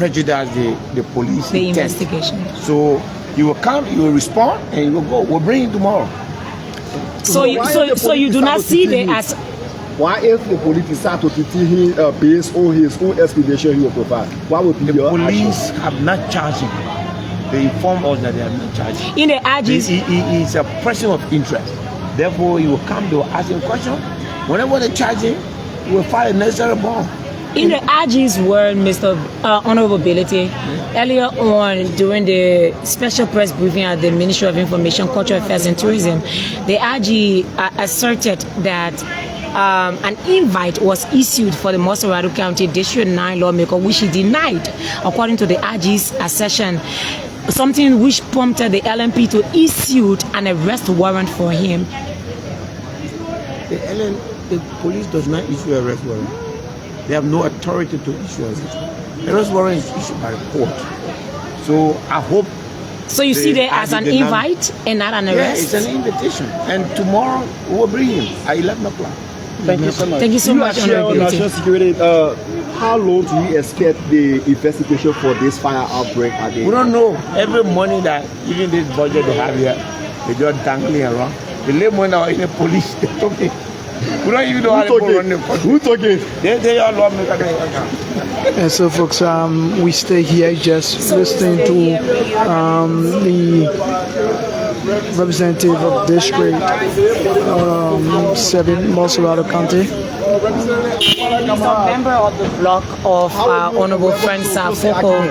prejudice the police. The investigation. So you will come, you will respond, and you will go. We'll bring him tomorrow. So you do not see the as. Why if the police decide to detain him based on his own explanation he will provide? Why would be the your police action? have not charged him? They inform us that they have not charged him. In the AG's, he is a person of interest. Therefore, he will come. They will ask him questions. Whenever they charge him, we will file a necessary bond. In the AG's word, Mr. Honorable Bility, earlier on during the special press briefing at the Ministry of Information, Cultural Affairs and Tourism, the AG asserted that an invite was issued for the Musa County District 9 lawmaker, which he denied, according to the AG's assertion, something which prompted the LMP to issue an arrest warrant for him. The police does not issue an arrest warrant. They have no authority to issue an arrest warrant. Is issued by the court. So I hope. So you see that as an invite and not an arrest? Yeah, it's an invitation. And tomorrow we will bring him at 11 o'clock. Thank you so much. Thank you so much, Honorable National Security. How long do you expect the investigation for this fire outbreak? We don't know. Every money that even this budget they have here, they just dangling around. The late money are in the police. They're talking. We don't even know how to run the police. Who talking? They are lawmakers. And so, folks, we stay here just listening to the representative of District 7, Musa County. He's a member of the block of Honorable Friends Foko.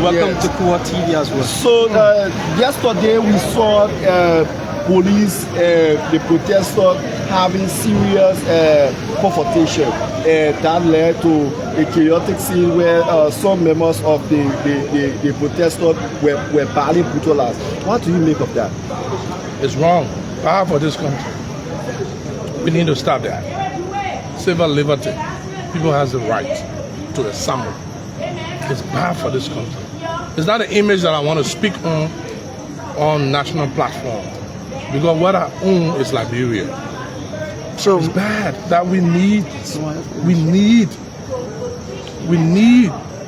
Welcome to Kua TV as well. So yesterday we saw police, the protesters having serious confrontation. That led to a chaotic scene where some members of the protesters were badly brutalized. What do you make of that? It's wrong. Power for this country. We need to stop that. Civil liberty. People has the right to assemble. It's bad for this country. It's not an image that I want to speak on national platform. Because what I own is Liberia. So it's bad that we need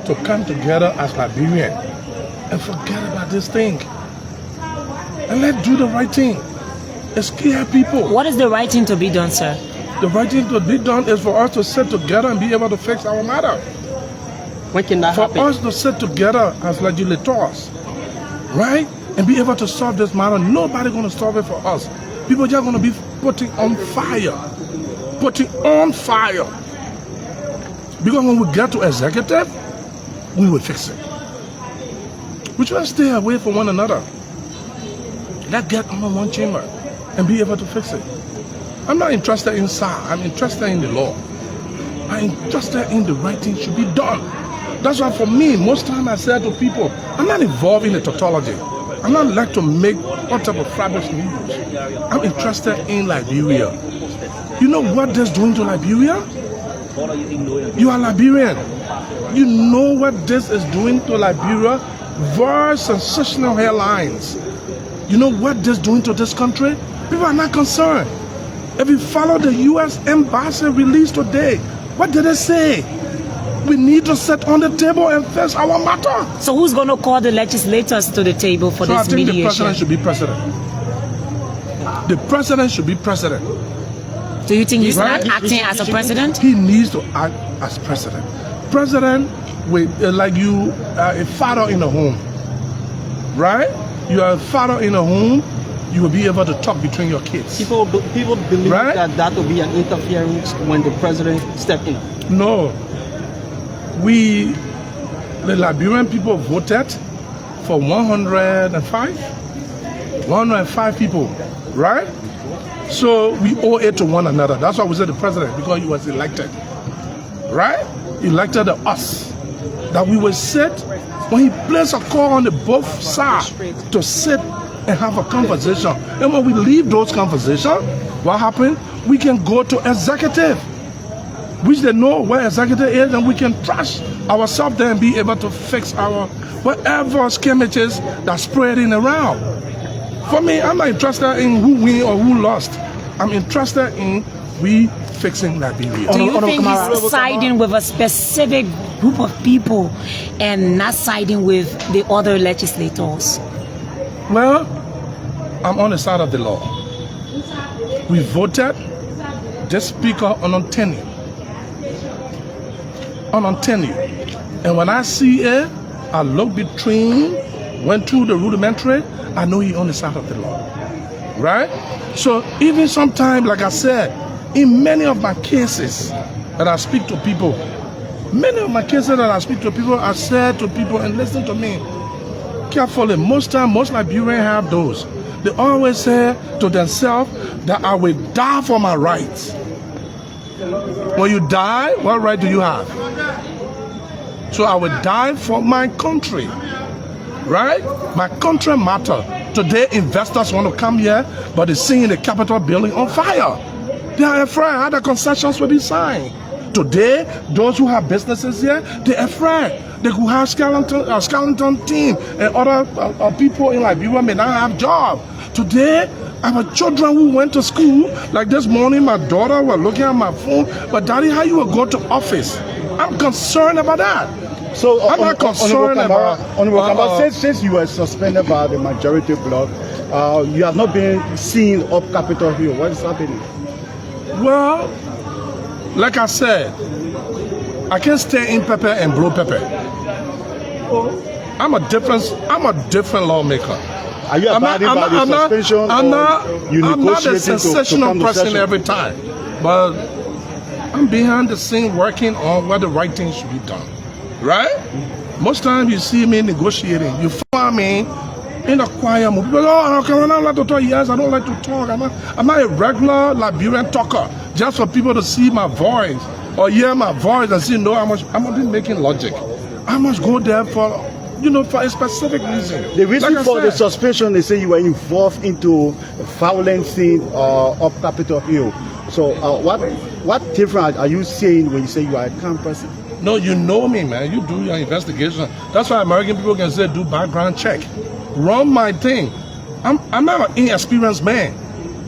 to come together as Liberians and forget about this thing. And let's do the right thing. Scare people. What is the right thing to be done, sir? The right thing to be done is for us to sit together and be able to fix our matter. When can that happen? For us to sit together as legislators, right? And be able to solve this matter. Nobody's going to solve it for us. People are just going to be putting on fire. Putting on fire. Because when we get to executive, we will fix it. We should stay away from one another. Let's get under one chamber and be able to fix it. I'm not interested in SAR. I'm interested in the law. I'm interested in the right thing should be done. That's why for me, most times I say to people, I'm not involved in the tautology. I'm not like to make all type of fabulous news. I'm interested in Liberia. You know what this is doing to Liberia? You are Liberian. You know what this is doing to Liberia? Very sensational headlines. You know what this is doing to this country? People are not concerned. If you follow the U.S. Embassy release today, what did they say? We need to sit on the table and face our matter. So who's going to call the legislators to the table for this mediation? I think the president should be president. The president should be president. Do you think he's not acting as a president? He needs to act as president. President, with like you are a father in a home, right? You are a father in a home. You will be able to talk between your kids. People believe that will be an interference when the president steps in. No. The Liberian people voted for 105 people, right? So we owe it to one another. That's why we said the president, because he was elected, right? Elected us. That we will sit, when he placed a call on the both sides to sit and have a conversation. And when we leave those conversations, what happened? We can go to executive, which they know where executive is, and we can trust ourselves there and be able to fix our whatever scammages that's spreading around. For me, I'm not interested in who win or who lost. I'm interested in we fixing Liberia. Do you think he's siding with a specific group of people and not siding with the other legislators? Well, I'm on the side of the law. We voted this speaker on tenure. On tenure. And when I see it, I look between, went through the rudimentary, I know he on the side of the law. Right? So even sometimes, like I said, in many of my cases that I speak to people, I said to people, and listen to me carefully, most Liberians have those. They always say to themselves that I will die for my rights. When you die, what right do you have? So I will die for my country. Right? My country matter. Today, investors want to come here, but they're seeing the Capitol building on fire. They are afraid how the concessions will be signed. Today, those who have businesses here, they're afraid. They could have skeleton team and other people in Liberia may not have jobs. Today, our children who went to school, like this morning, my daughter was looking at my phone, but Daddy, how you will go to office? I'm concerned about that. So, I'm not concerned about... Since you were suspended by the majority bloc, you have not been seen up Capitol Hill. What is happening? Well, like I said, I can't stay in pepper and blow pepper. I'm a different lawmaker. Are you abiding by the suspension? I'm not a sensational person every time, but I'm behind the scene working on what the right thing should be done. Right? Most times you see me negotiating. You find me in a quiet mood. People go, oh, I'm not allowed to talk. Yes, I don't like to talk. I'm not a regular Liberian talker. Just for people to see my voice or hear my voice and see, no, I'm not making logic. I must go there for a specific reason. The reason for the suspension, they say you were involved into a violent scene up Capitol Hill. So what difference are you saying when you say you are a calm person? No, you know me, man. You do your investigation. That's why American people can say do background check. Run my thing. I'm not an inexperienced man.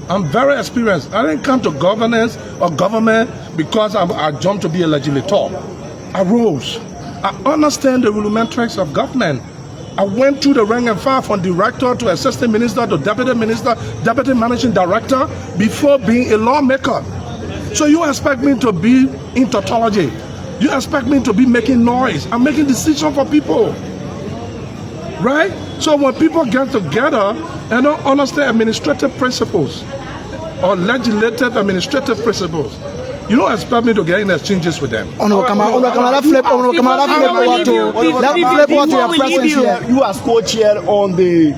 I'm very experienced. I didn't come to governance or government because I jumped to be a legislator. I rose. I understand the rudimentaries of government. I went through the rank and file from director to assistant minister to deputy minister, deputy managing director before being a lawmaker. So you expect me to be in tautology. You expect me to be making noise. I'm making decisions for people. Right? So when people get together and don't understand administrative principles or legislative administrative principles, you don't expect me to get in exchanges with them. You as co-chair on the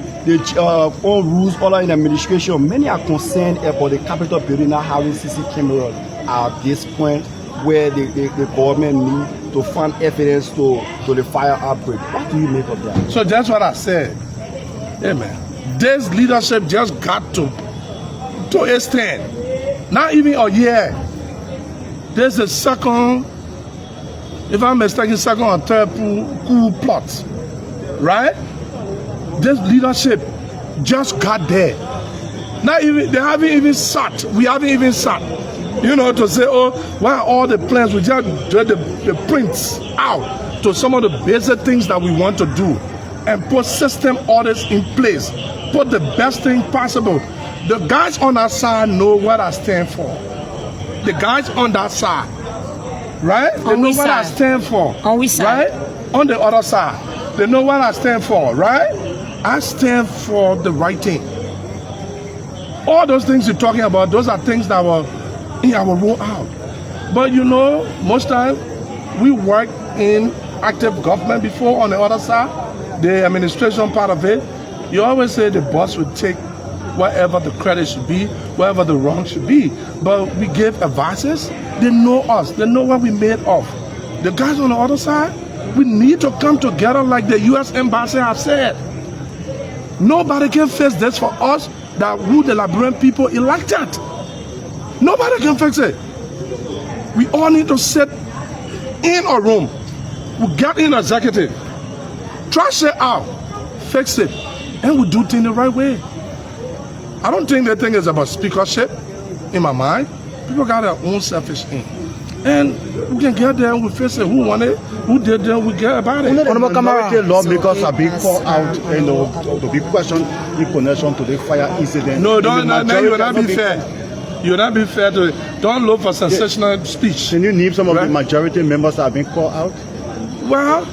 rules order in administration, many are concerned about the Capitol building not having CC cameras at this point where the government need to find evidence to the fire outbreak. What do you make of that? So that's what I said. Hey man, this leadership just got to a stand. Not even a year. There's a second, if I'm mistaken, second or third coup plot. Right? This leadership just got there. Not even, they haven't even sat. We haven't even sat. To say, oh, why are all the plans? We just do the prints out to some of the basic things that we want to do and put system orders in place. Put the best thing possible. The guys on our side know what I stand for. The guys on that side, right? They know what I stand for. On which side? Right? On the other side. They know what I stand for, right? I stand for the right thing. All those things you're talking about, those are things that were in our roll out. But most times we work in active government before on the other side, the administration part of it. You always say the boss would take whatever the credit should be, whatever the wrong should be. But we give advices. They know us. They know what we made of. The guys on the other side, we need to come together like the U.S. Embassy has said. Nobody can fix this for us that who the Liberian people elected. Nobody can fix it. We all need to sit in a room. We get in executive, trash it out, fix it, and we do things the right way. I don't think the thing is about speakership in my mind. People got their own selfish aim. And we can get there and we face it. Who won it? Who did it? We get about it. The minority lawmakers are being called out, to be questioned in connection to the fire incident. No, you will not be fair. You will not be fair to don't look for sensational speech. Can you name some of the majority members that have been called out? Well,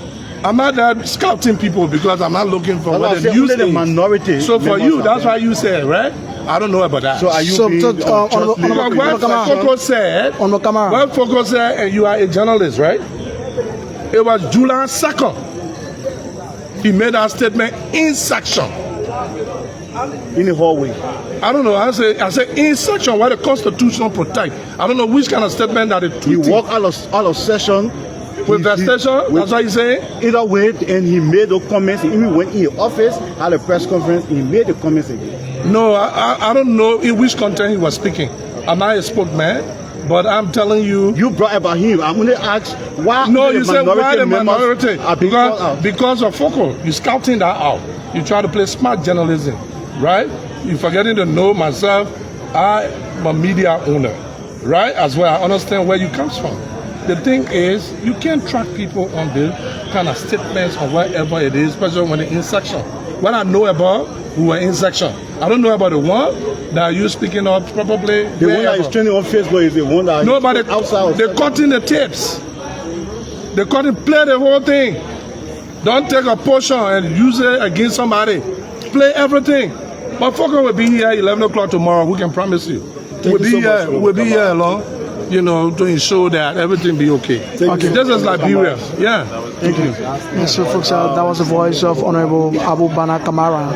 I'm not scouting people because I'm not looking for what they use. The minority. So for you, that's why you say, right? I don't know about that. So are you being what Foco said, and you are a journalist, right? It was July 2nd. He made that statement in section. In the hallway. I don't know. I say in section where the Constitution protect. I don't know which kind of statement that it. He walked out of session. With that station, that's what you say? Either way, and he made the comments. He even went in the office, had a press conference, he made the comments again. No, I don't know in which content he was speaking. I'm not a spokesman, but I'm telling you. You brought about him. I'm going to ask why. No, you said why the minority? Because of Foco. You're scouting that out. You try to play smart journalism, right? You're forgetting to know myself. I'm a media owner, right? As well, I understand where you comes from. The thing is, you can't track people on the kind of statements or whatever it is, especially when they're in section. What I know about who were in section, I don't know about the one that you're speaking of probably. The one that is trending on Facebook is the one that outside. They're cutting the tapes. They're cutting, play the whole thing. Don't take a portion and use it against somebody. Play everything. But Foco will be here 11 o'clock tomorrow, we can promise you. We'll be here along. You know, to ensure that everything be okay. This is Liberia. Yeah. Thank you. Yes, so folks, that was the voice of Honorable Abu Bana Kamara,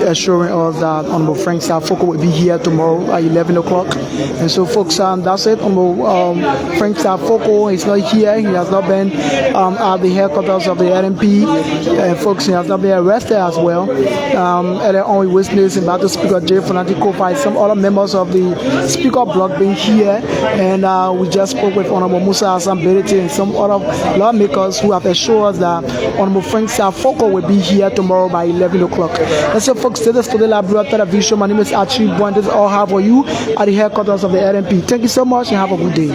assuring us that Honorable Frank Foco will be here tomorrow at 11 o'clock. And so, folks, that's it. Honorable Frank Foco is not here. He has not been at the headquarters of the RMP. Folks, he has not been arrested as well. Earlier on, we witnessed about the Speaker J. Fonati Kofa, some other members of the Speaker block being here. And we just spoke with Honorable Musa Bility and some other lawmakers who have assured us that Honorable Frank Foco will be here tomorrow by 11 o'clock. And so, folks, this is for the Liberia Television. My name is Archie Boy. This is all I have for you at the headquarters of the RMP. Thank you so much and have a good day.